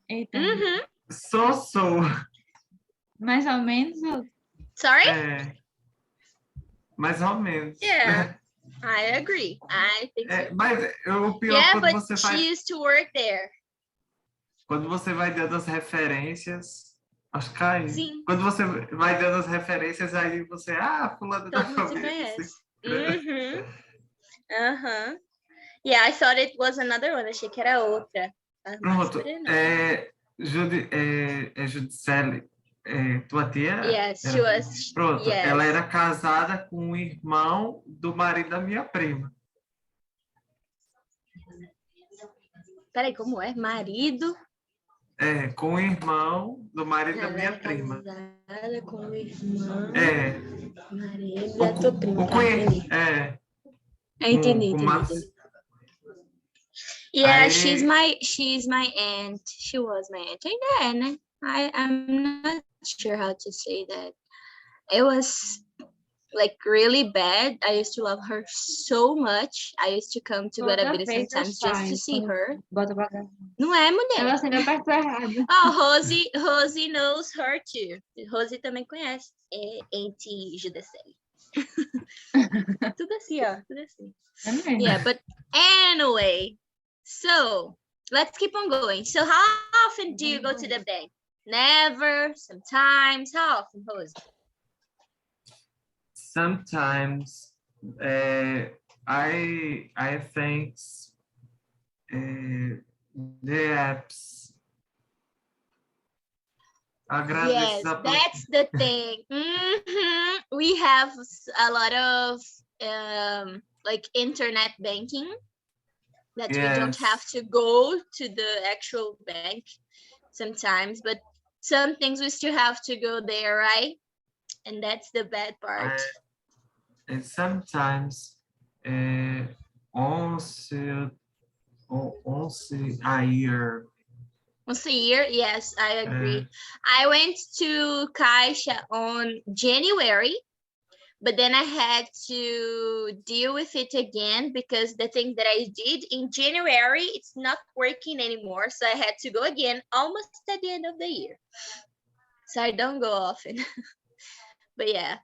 Eita. So. Mais ou menos. Sorry? Mais ou menos. Yeah, I agree. I think so. Mas o pior Yeah, quando but você she vai... used to work there. Quando você vai dando as referências... Acho que cai. Sim. Quando você vai dando as referências, aí você... fulano da Todo mundo se família. conhece. Yeah, I thought it was another one. Achei que era outra. Pronto. Judicele, tua tia? Yes, she was. Pronto. Yes. Ela era casada com o irmão do marido da minha prima. Peraí, como é? Marido? Com o irmão do marido da minha prima. Casada com o irmão. Marido da tua prima. Entendi. Yeah, aí... she's my aunt. She was my aunt. And then I'm not sure how to say that. It was like really bad. I used to love her so much. I used to come to Guarabira sometimes just to see her. Bota pra cá. Não é, mulher? Ela sempre apertou errado. Oh, Rosie knows her too. Rosie também conhece. É Auntie Judicele. Tudo assim, ó. Tudo assim. Yeah, but anyway. So, let's keep on going. So, how often do you go to the bank? Never, sometimes. How often, Rosie? Sometimes I think the apps. Yes, that's the thing. We have a lot of like internet banking that we don't have to go to the actual bank sometimes, but some things we still have to go there, right? And that's the bad part. And sometimes once a year. Once a year, yes, I agree. I went to Caixa on January, but then I had to deal with it again because the thing that I did in January, it's not working anymore. So I had to go again almost at the end of the year. So I don't go often. But yeah.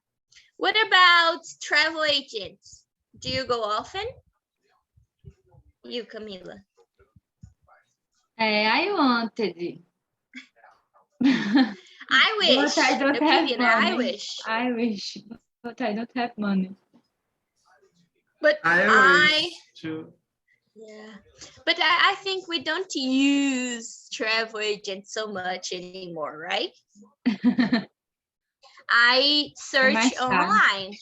What about travel agents? Do you go often? You, Camila. I wanted. I wish. But I don't have money. I wish. I wish, but I don't have money. But I wish too. Yeah, but I think we don't use travel agents so much anymore, right? I search online.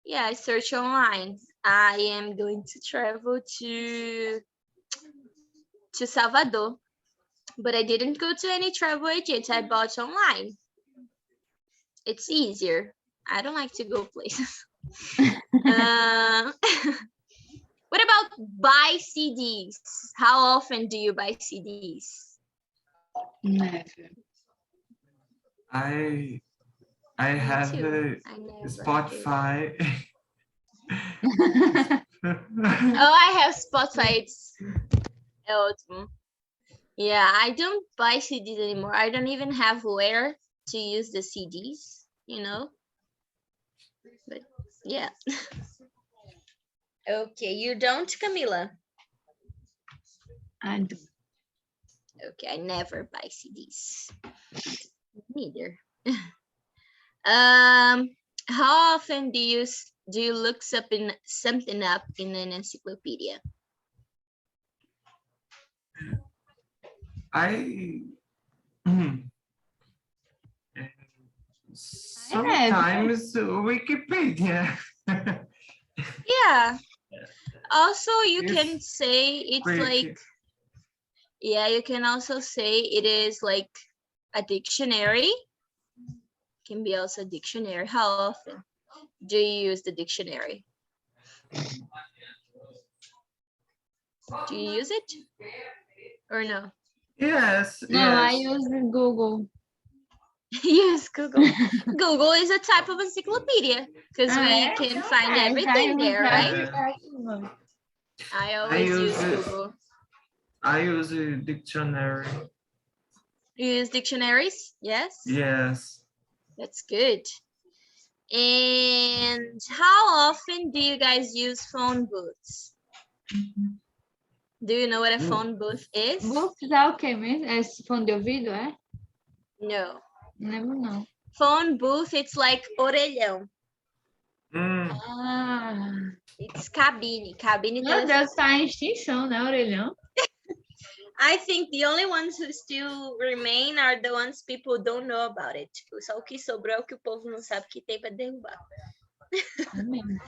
Yeah, I search online. I am going to travel to Salvador, but I didn't go to any travel agents. I bought online. It's easier. I don't like to go places. What about buy CDs? How often do you buy CDs? Never. I have Spotify. Oh, I have Spotify. It's awesome. Yeah, I don't buy CDs anymore. I don't even have where to use the CDs, you know. But yeah. Okay, you don't, Camila? I do. Okay, I never buy CDs. Neither. How often do you look something up in an encyclopedia? Sometimes Wikipedia. Yeah. Also, you can say it's like, yeah, you can also say it is like a dictionary. Can be also a dictionary. How often do you use the dictionary? Do you use it or no? Yes. No, yes. I use Google. Yes, Google. Google is a type of encyclopedia because we can find everything there, right? I always use Google. I use a dictionary. You use dictionaries? Yes? Yes. That's good. And how often do you guys use phone booths? Do you know what a phone booth is? Vou usar o quê mesmo? É esse fone de ouvido, é? No. Não lembro, não. Phone booth, it's like orelhão. Ah, It's cabine. Cabine meu telefone. Deus, tá em extinção, né, orelhão? I think the only ones who still remain are the ones people don't know about it. Tipo, só o que sobrou é o que o povo não sabe que tem para derrubar. É mesmo.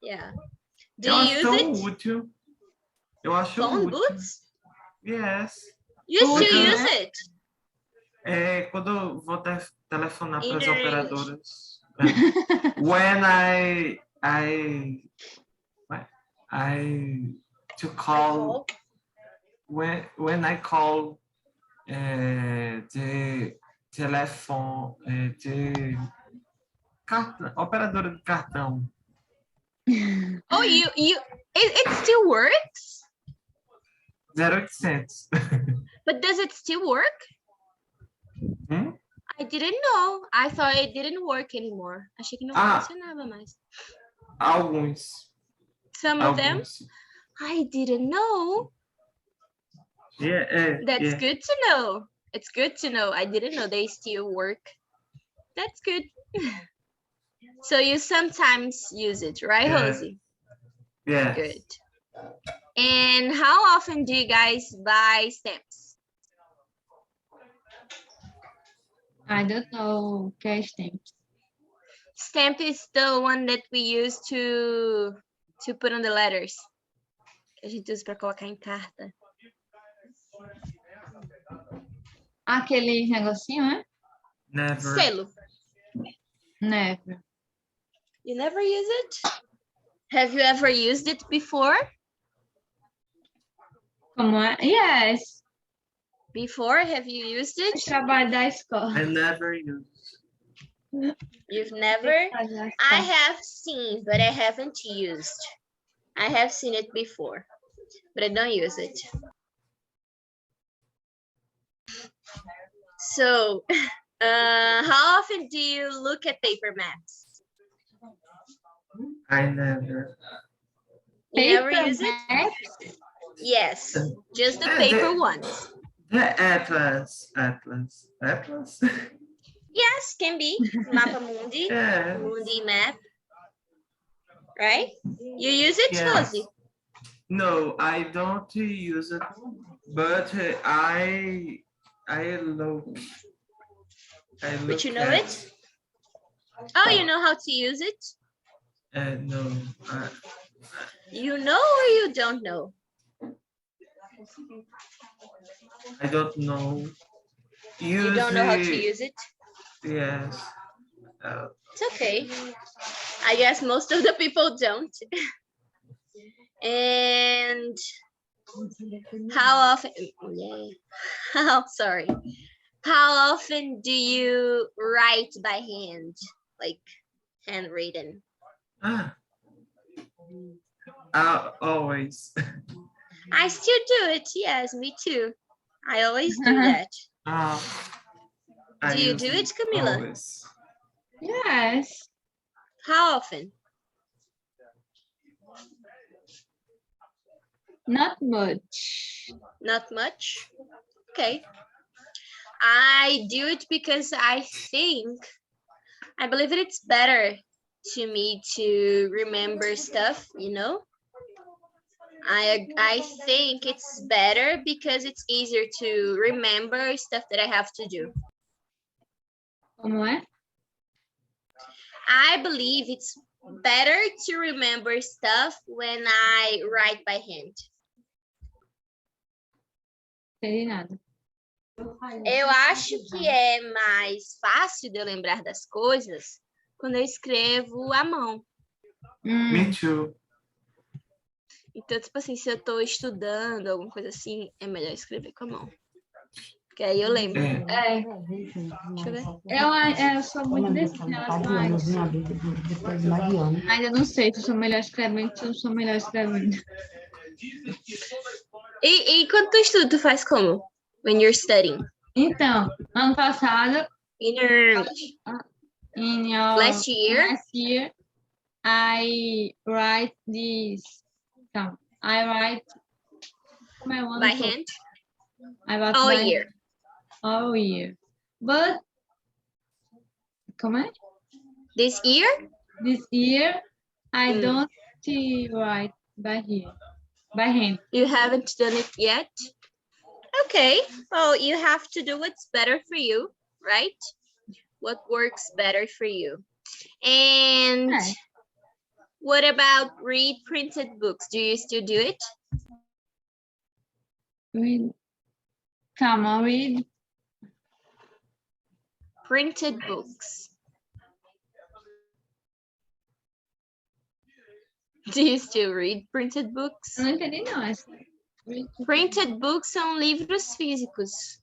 Yeah. Do Eu you acho use tão it? útil. Eu acho Phone útil. booths? Yes. You still Útil, use né? it? É, quando eu vou telefonar para as Either operadoras. When to call when I call the telefone de cartão, operadora de cartão. Oh, it still works? 0800. But does it still work? I didn't know. I thought it didn't work anymore. Achei que não funcionava mais. Alguns. Some of them? I didn't know. Yeah, That's yeah. good to know. It's good to know. I didn't know they still work. That's good. So you sometimes use it, right, Yeah. Rosie? Yeah. Good. And how often do you guys buy stamps? I don't know cash stamps. Stamp is the one that we use to put on the letters. Que a gente usa para colocar em carta. Aquele negocinho, né? Never. Selo. Never. You never use it? Have you ever used it before? Como é? Yes. Before, have you used it? Trabalho da escola. I never use. You've never? I have seen, but I haven't used. I have seen it before, but I don't use it. So, how often do you look at paper maps? I never. You never use it? Yes, just the paper ones. The Atlas. Yes, can be. Mapa Mundi, Yeah. Mundi map. Right? You use it, Yes. Rosie? No, I don't use it, but I look. But you know it? Oh, you know how to use it? No. You know or you don't know? I don't know. You don't know how to use it? Yes. It's okay. I guess most of the people don't. And how often, how often do you write by hand, like handwritten? Always. I still do it. Yes, me too. I always do that. Do you do it, Camila? Always. Yes. How often? Not much. Not much? Okay. I do it because I believe it's better to me to remember stuff, you know? I think it's better because it's easier to remember stuff that I have to do. Como é? I believe it's better to remember stuff when I write by hand. Não entendi nada. Eu acho que é mais fácil de eu lembrar das coisas quando eu escrevo à mão. Me too. Então, tipo assim, se eu tô estudando, alguma coisa assim, é melhor escrever com a mão. Porque aí eu lembro. É. Deixa eu ver. Eu sou muito desse em relação a isso. Ainda não sei se eu sou melhor escrevendo, se eu sou melhor escrevendo. E quando tu estuda, tu faz como? When you're studying? Então, ano passado, Last year, last year, I write this. Come, I write by hand, I write all by year. all year. But come on, This year, this year I don't write by hand. you haven't done it yet. Okay, well, you have to do what's better for you, right? What works better for you. And Right. what about read printed books? Do you still do it? Read. Come on, read. Printed books. Do you still read printed books? Eu não entendi não essa. Printed books são livros físicos.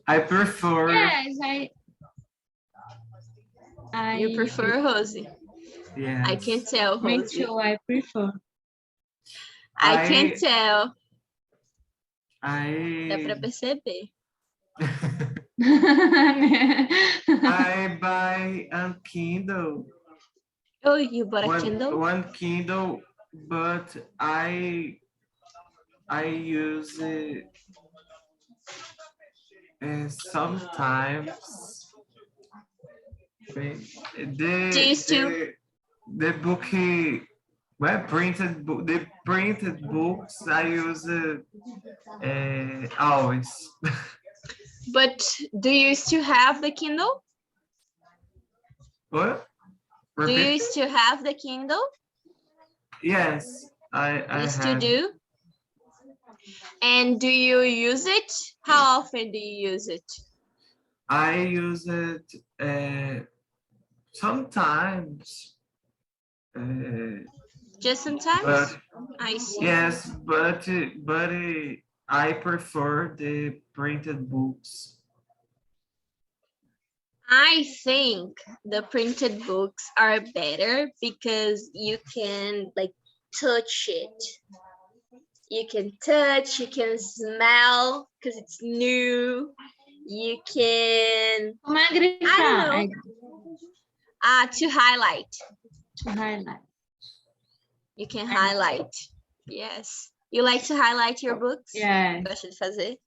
I prefer. Yes, You prefer, Rosie? Yes. I can tell, Rosie. Me too, I prefer. I can tell. Dá I pra perceber. I buy a Kindle. Oh, you bought a Kindle? One Kindle, but I use it sometimes. The book, well, printed book, the printed books I use always. But do you still have the Kindle? What? Repeat? Do you still have the Kindle? Yes, I still do? And do you use it? How often do you use it? I use it sometimes. Just sometimes? But, I see. Yes, but I prefer the printed books. I think the printed books are better because you can like touch it. You can touch, you can smell because it's new. You can, I don't know, to highlight. To highlight. You can highlight. Yes. You like to highlight your books? Yeah. Gosta de fazer?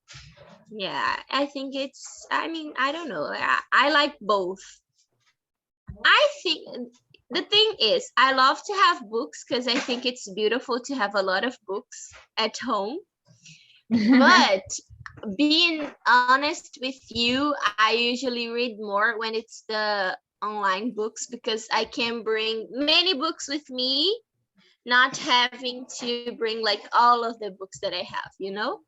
Yeah, I think it's, I mean, I don't know. I like both. I think the thing is, I love to have books because I think it's beautiful to have a lot of books at home. But being honest with you, I usually read more when it's the online books because I can bring many books with me, not having to bring like all of the books that I have, you know?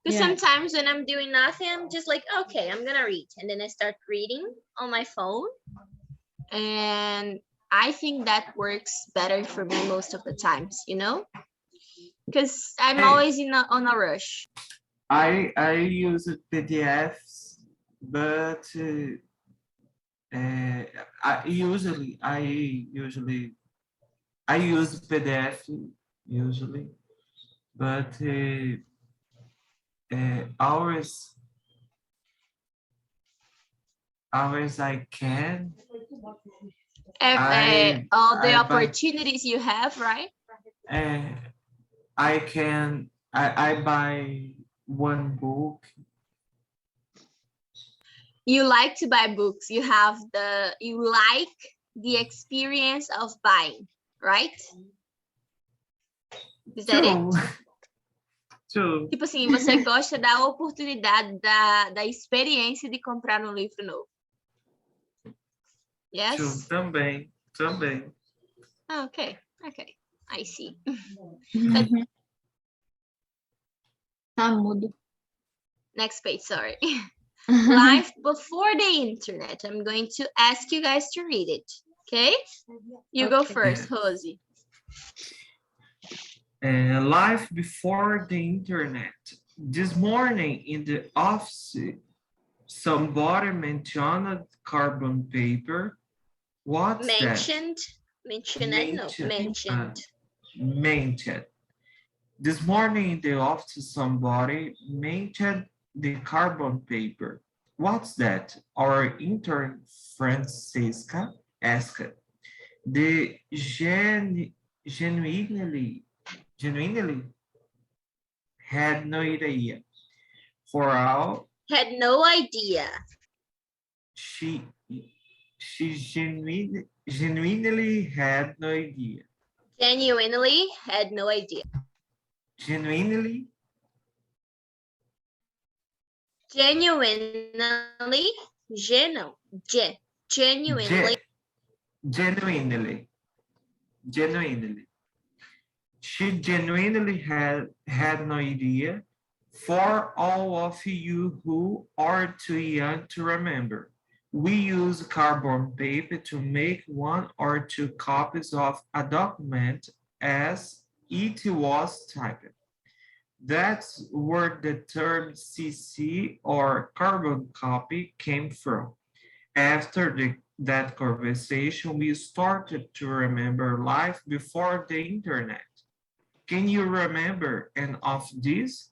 Because sometimes when I'm doing nothing, I'm just like, okay, I'm gonna read. And then I start reading on my phone. And I think that works better for me most of the times, you know? Because I'm always on a rush. I use PDFs, but I usually use PDF usually, but always I can. All the opportunities you have, right? I can. I buy one book. You like to buy books. You like the experience of buying, right? Is that it? True. Tipo assim, você gosta da oportunidade, da experiência de comprar um livro novo. Yes? True. Também. Okay, I see. Mudo. Next page, sorry. Life before the internet. I'm going to ask you guys to read it, okay? You go first, Rosie. Life before the internet. This morning in the office, somebody mentioned carbon paper. What's that? Mentioned. This morning in the office, somebody mentioned the carbon paper. What's that? Our intern Francisca asked. The genuinely had no idea. For all Had no idea. she genuinely had no idea. Genuinely had no idea. Genuinely Genuinely, genuinely. genuinely. She genuinely had no idea. For all of you who are too young to remember, we use carbon paper to make one or two copies of a document as it was typed. That's where the term CC or carbon copy came from. After that conversation, we started to remember life before the internet. Can you remember any of this?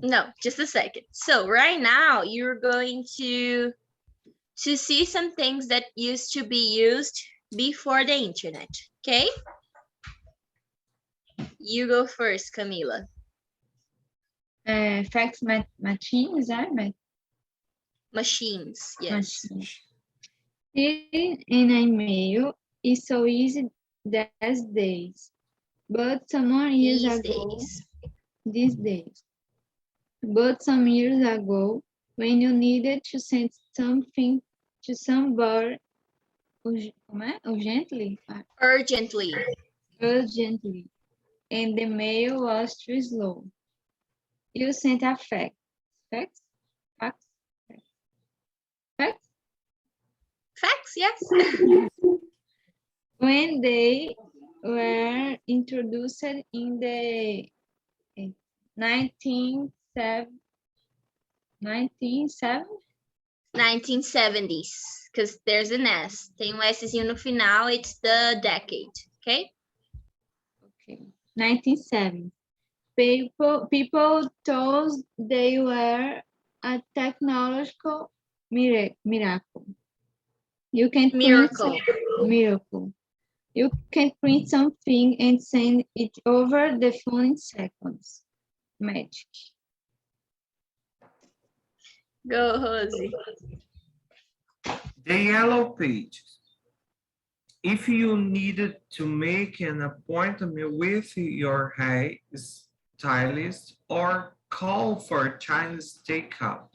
No, just a second. So right now you're going to see some things that used to be used before the internet. Okay? You go first, Camila. Fax machines, Machines, yes. Sending an email is so easy these days, but some years ago, these days. But some years ago, when you needed to send something to somebody urgently, and the mail was too slow, you sent a fax. Fax, yes. When they were introduced in the 1970s, because there's an S. Tem Szinho no final, it's the decade, okay? Okay, 1970. People thought they were a technological miracle. You can Miracle. Miracle. You can print something and send it over the phone in seconds. Magic. Go, Rosie. The yellow pages. If you needed to make an appointment with your hair stylist or call for Chinese takeout,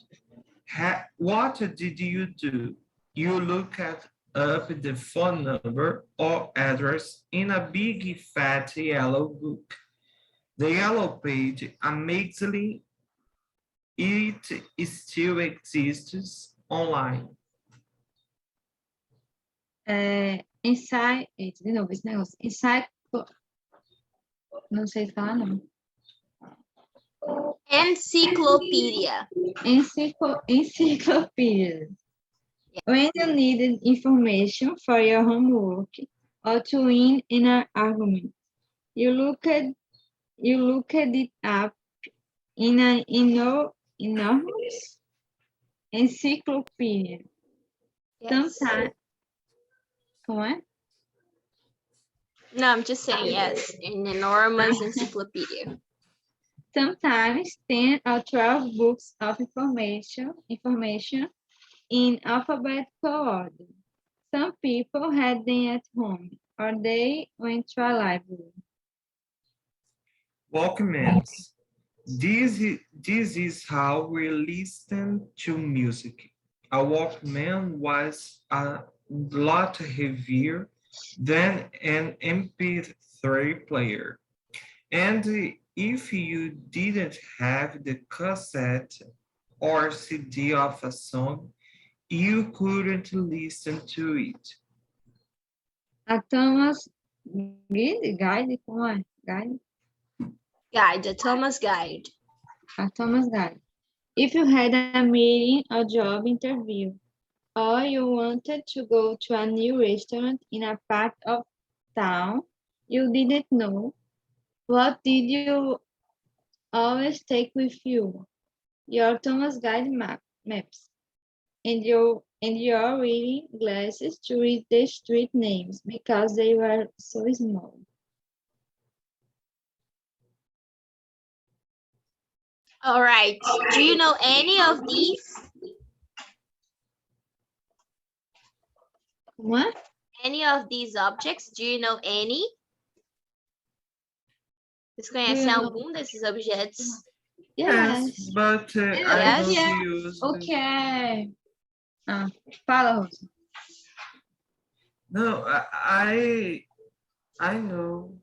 what did you do? You look up the phone number or address in a big fat yellow book. The yellow page, amazingly, it still exists online. Inside, de novo, esse negócio. Não sei falar, não. Encyclopedia. Encyclopedia. When you needed information for your homework or to win in an argument, you looked it up in an enormous encyclopedia. Yes. Sometimes, como é? No, I'm just saying yes, an enormous encyclopedia. Sometimes 10 or 12 books of information in alphabetical order. Some people had them at home, or they went to a library. Walkmans. This is how we listen to music. A Walkman was a lot heavier than an MP3 player. And if you didn't have the cassette or CD of a song, you couldn't listen to it. A Thomas Guide, como é? Guide, the Thomas Guide. A Thomas Guide. If you had a meeting or job interview, or you wanted to go to a new restaurant in a part of town you didn't know, what did you always take with you? Your Thomas Guide maps and your reading glasses to read the street names because they were so small. All right. Do you know any of these? What? Any of these objects? Do you know any? Vocês conhecem algum desses objetos? Yes. But I don't use. Okay. Fala, Rosa. No, I know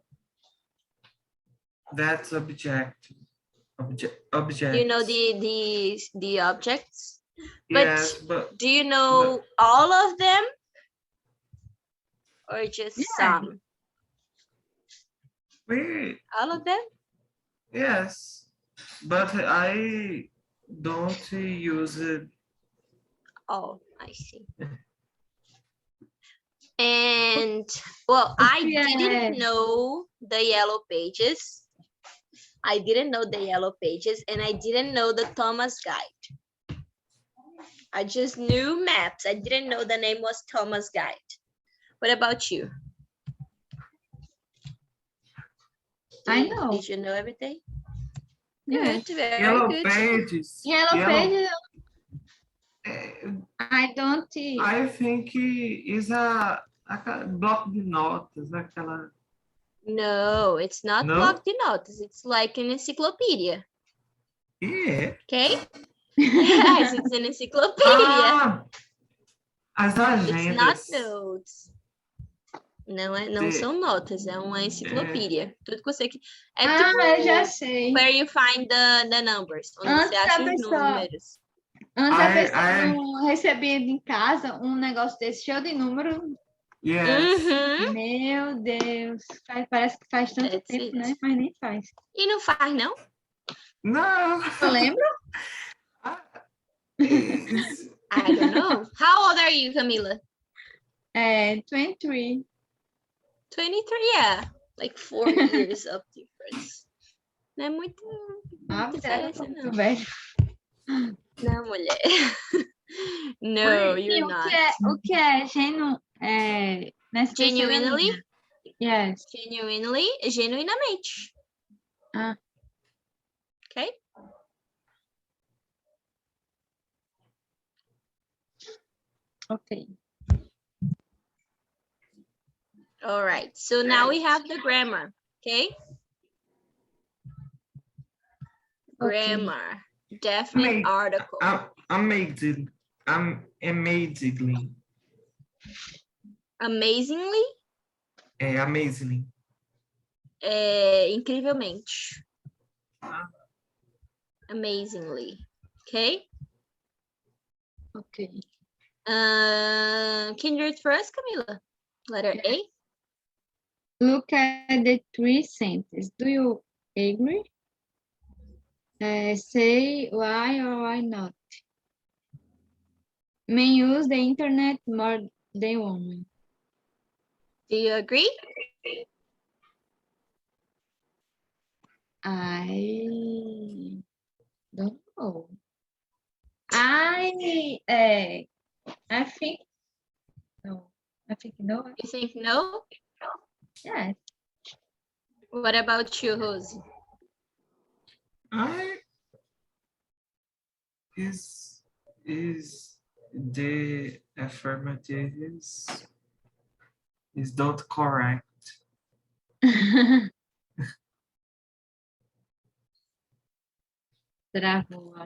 that's object. You know the objects? Yes, but do you know all of them? Or just some? All of them? Yes, but I don't use it. Oh, I see. And well, I didn't know the yellow pages. I didn't know the yellow pages, and I didn't know the Thomas Guide. I just knew maps. I didn't know the name was Thomas Guide. What about you? I know. Did you know everything? Yes. Good, very Yellow good. pages. Yellow pages. I don't. I think is a block de notas, aquela. No, it's not block de notas. It's like an encyclopedia. Yeah. Okay? Yes, it's an encyclopedia. As agendas. It's not notes. Não são notas, é uma enciclopédia. Tudo que você... tipo, eu já sei. Where you find the numbers. Onde você acha os números. Antes a pessoa não recebia em casa um negócio desse cheio de número. Yes. Meu Deus. Parece que faz tanto tempo, né? Mas nem faz. E não faz, não? Não. Eu lembro? I don't know. How old are you, Camila? 23. 23, yeah. Like 4 years of difference. Não é muito diferença, não. Velho. Não, mulher. No, you're not. O que é Genuinely? Yes. Genuinely, genuinamente. Okay? Okay. All right. So now we have the grammar. Okay? Grammar. Definite article. Amazingly. Amazingly? Amazingly. Incrivelmente. Amazingly. Okay? Okay. Can you read for us, Camila? Letter A. Look at the 3 sentences. Do you agree? Say why or why not. Men use the internet more than women. Do you agree? I don't know. I think no. I think no. You think no? Yes. What about you, Rosie? Is the affirmative is not correct. The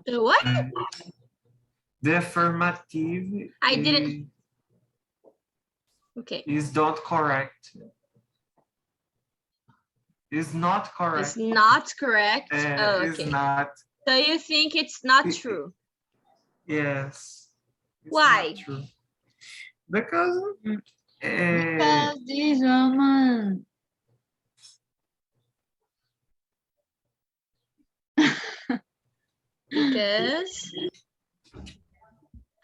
what? The affirmative I didn't. Okay. Is not correct. Is not correct. It's not correct. Oh, okay. It's not. So you think it's not true? Yes. Why? Not true. Because this woman. Because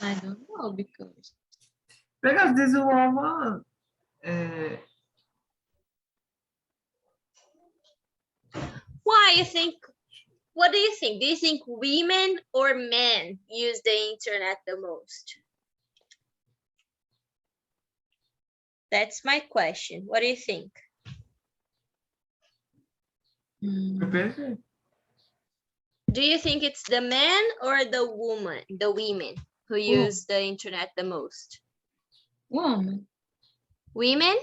I don't know because this woman you think, what do you think? Do you think women or men use the internet the most? That's my question. What do you think? Do you think it's the men or the women who use the internet the most? Woman. Women?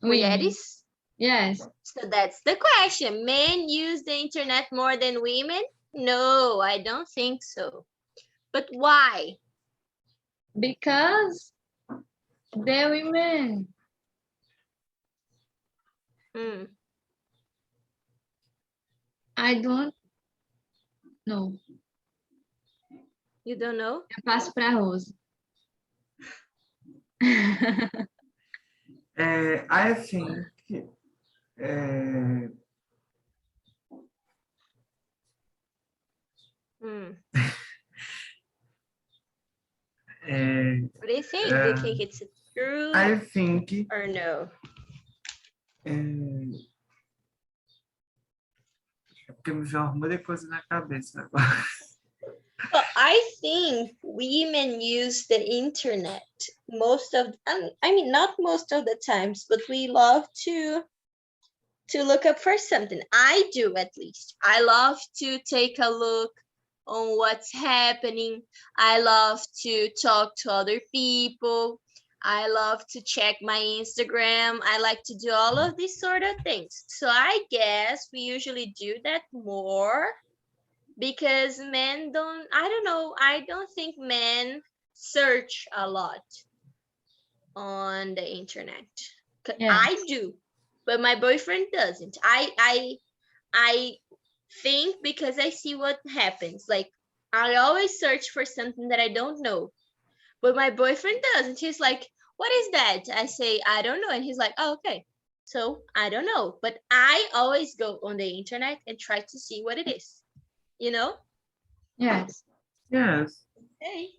Mulheres? Yes. So that's the question. Men use the internet more than women? No, I don't think so. But why? Because the women. I don't know. You don't know? Eu passo para a Rose. I think What do you think? Do you think it's true I think or no? Porque me veio uma de coisa na cabeça agora. Well, I think women use the internet most of, I mean, not most of the times, but we love to look up for something. I do, at least. I love to take a look on what's happening. I love to talk to other people. I love to check my Instagram. I like to do all of these sort of things. So I guess we usually do that more because men don't, I don't know, I don't think men search a lot on the internet. Yes. I do, but my boyfriend doesn't. I think because I see what happens. Like, I always search for something that I don't know, but my boyfriend doesn't. He's like, what is that? I say, I don't know. And he's like, oh, okay. So I don't know, but I always go on the internet and try to see what it is, you know? Yes. Yes. Okay.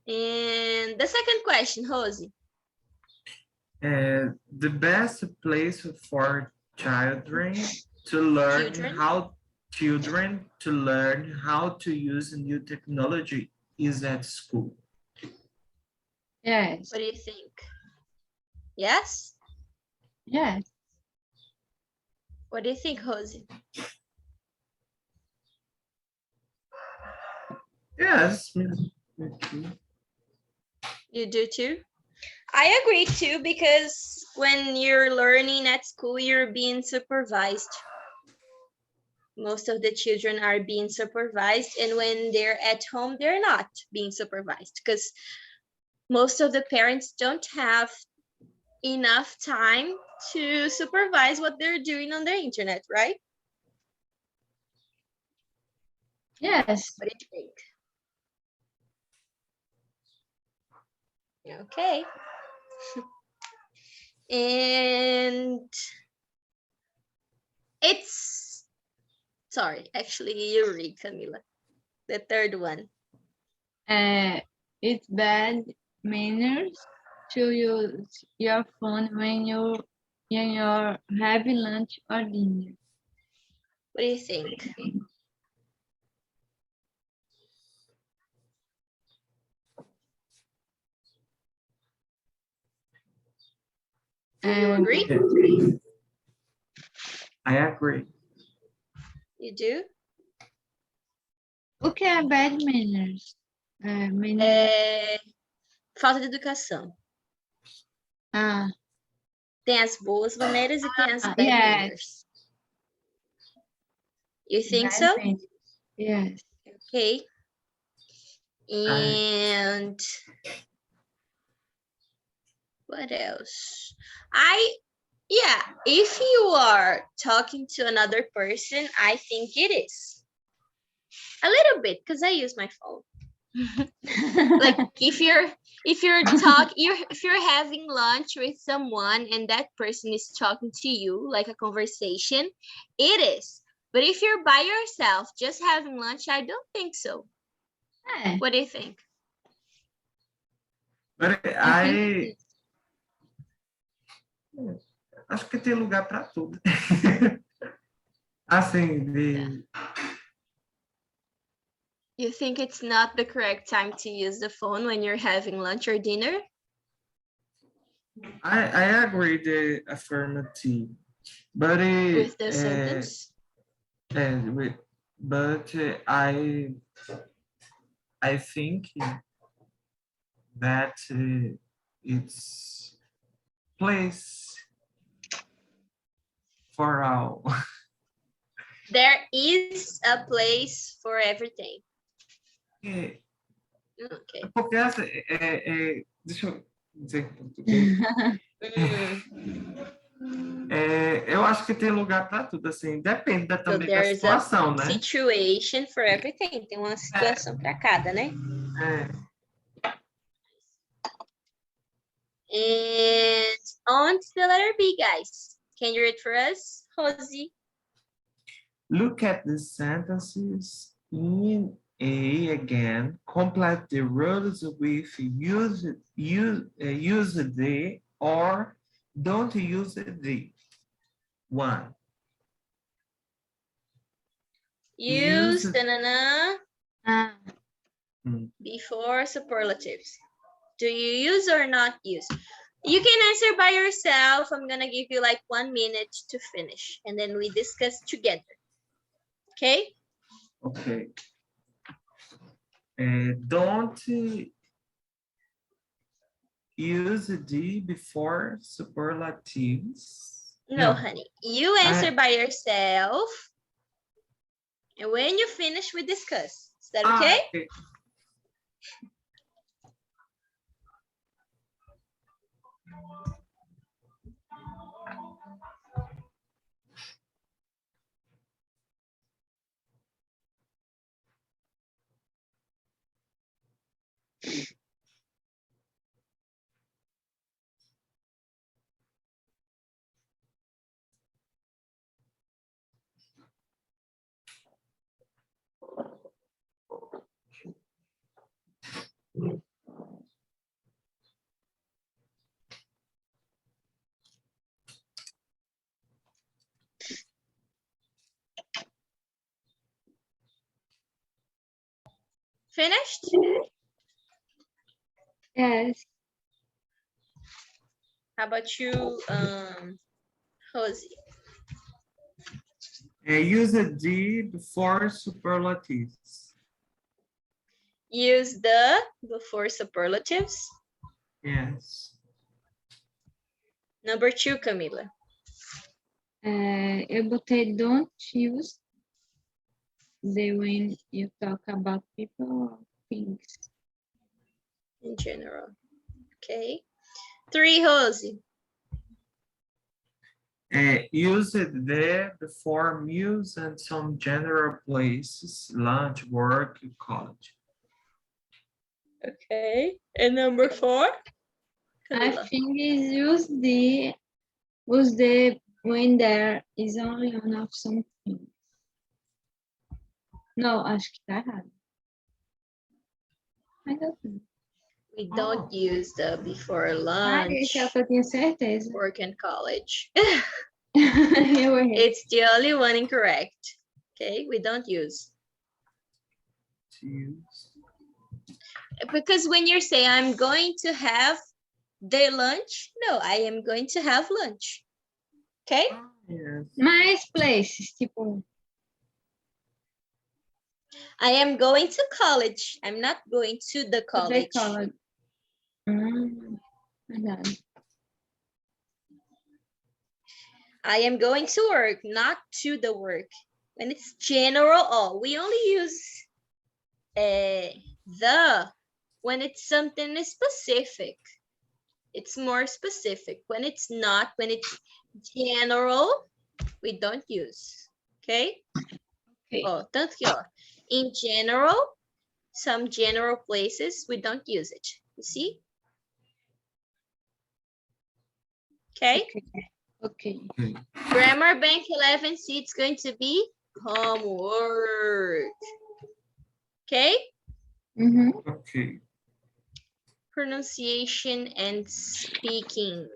And the second question, Rosie. The best place for children to learn how to use new technology is at school. Yes. What do you think? Yes? Yes. What do you think, Rosie? Yes. You do too? I agree too, because when you're learning at school, you're being supervised. Most of the children are being supervised, and when they're at home, they're not being supervised because most of the parents don't have enough time to supervise what they're doing on the internet, right? Yes. What do you think? Okay. And it's, sorry, actually you read, Camila, the third one. It's bad manners to use your phone when you're having lunch or dinner. What do you think? Do you agree? I agree. You do? O que é bad manners? Falta de educação. Ah. Tem as boas maneiras e tem as bad Yes. manners. You think Bad so? manners. Yes. Okay. And what else? Yeah, if you are talking to another person, I think it is. A little bit, because I use my phone. Like if you're having lunch with someone and that person is talking to you like a conversation, it is. But if you're by yourself just having lunch, I don't think so. What do you think? But acho que tem lugar para tudo. I think the You think it's not the correct time to use the phone when you're having lunch or dinner? I agree the affirmative, but With the sentence? with, but I think that it's place for all. There is a place for everything. É, Okay. porque essa deixa eu dizer em português. Eu acho que tem lugar para tudo, assim, depende So também da there's a situação, né? situation for everything. Tem uma situação para cada, né? And on to the letter B, guys. Can you read for us, Rosie? Look at the sentences in A again. Complete the roles with use the or don't use the. 1. Use Use- before superlatives. Do you use or not use? You can answer by yourself. I'm gonna give you like 1 minute to finish, and then we discuss together. Okay? Okay. Don't use the before superlatives. No, honey. You answer by yourself. And when you finish, we discuss. Is that okay? Okay. Finished? Yes. How about you, Rosie? Use the before superlatives. Use the before superlatives. Yes. Number 2, Camila. Eu botei don't use the when you talk about people or things. In general. Okay. 3, Rosie. Use the before meals and some general places, lunch, work, college. Okay. And number 4? I think is use the when there is only one of something. Não, acho que tá errado. Mas eu tenho. We don't use the before lunch, Esse é o que eu tinha certeza. work, and college. Eu errei. It's the only one incorrect. Okay, we don't use. To use. Because when you say, I'm going to have the lunch, no, I am going to have lunch. Okay? Yes. Mais places, tipo. I am going to college. I'm not going to the college. College. Verdade. I am going to work, not to the work. When it's general, we only use the when it's something specific. It's more specific. When it's not, when it's general, we don't use. Okay? Okay. Oh, tanto que, ó, in general, some general places, we don't use it. You see? Okay? Okay. Grammar Bank 11C, it's going to be homework. Okay? Okay. Pronunciation and speaking.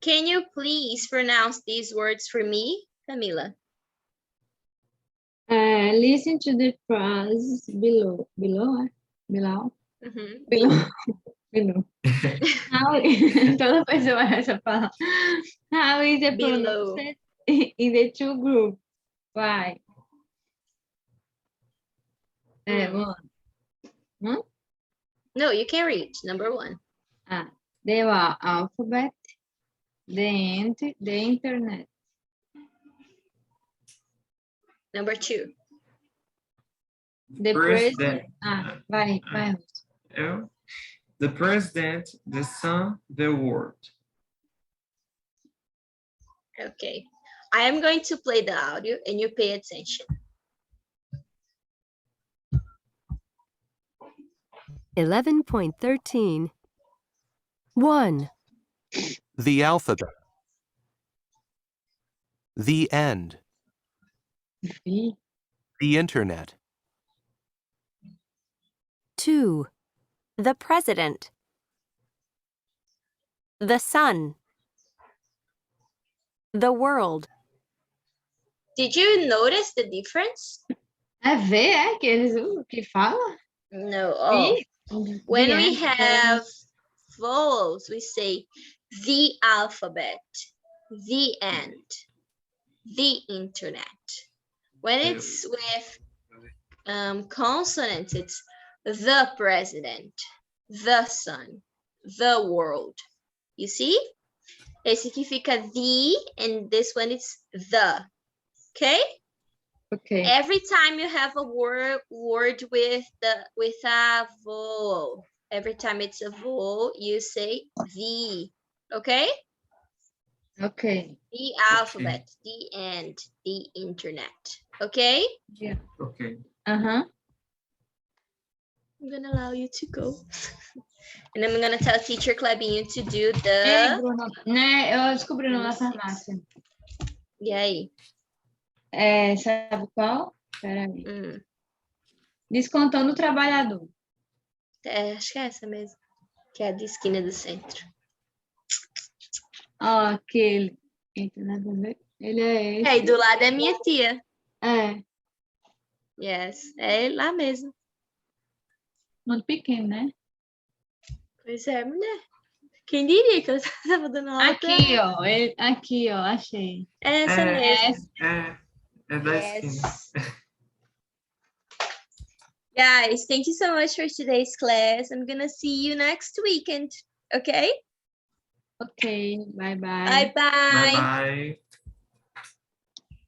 Can you please pronounce these words for me? Camila. Listen to the phrase below. Below. Mhm. Below. How, toda pessoa essa fala. How is it Below. pronounced in the two groups? Why? One. No, you can read. Number 1. The alphabet, the internet. Number 2. The president. Vai. The president, the sun, the world. Okay. I am going to play the audio and you pay attention. 11.13. 1. The alphabet. The end. The internet. 2. The president. The sun. The world. Did you notice the difference? V, que eles que fala? No. Oh. When we end. have vowels, we say the alphabet, the end, the internet. When it's with consonants, it's the president, the sun, the world. You see? Esse aqui fica the, and this one is the. Okay? Okay. Every time you have a word with a vowel, every time it's a vowel, you say the. Okay? Okay. The alphabet, the end, the internet. Okay? Yeah. Okay. Uh-huh. I'm gonna allow you to go. And I'm gonna tell teacher Clebinho to do the... Ei, Bruno, né? Eu descobri na farmácia. E aí? Sabe qual? Peraí. Descontando o trabalhador. Acho que é essa mesmo. Que é a de esquina do centro. Ó, aquele. Ele é esse. É, e do lado é minha tia. É. Yes, é ele lá mesmo. Muito pequeno, né? Pois é, mulher. Quem diria que eu estava dando aula? Aqui, ó. Aqui, ó. Achei. É essa mesmo. É da esquina. Guys, thank you so much for today's class. I'm gonna see you next weekend. Okay? Ok. Bye, bye. Bye-bye. Bye-bye.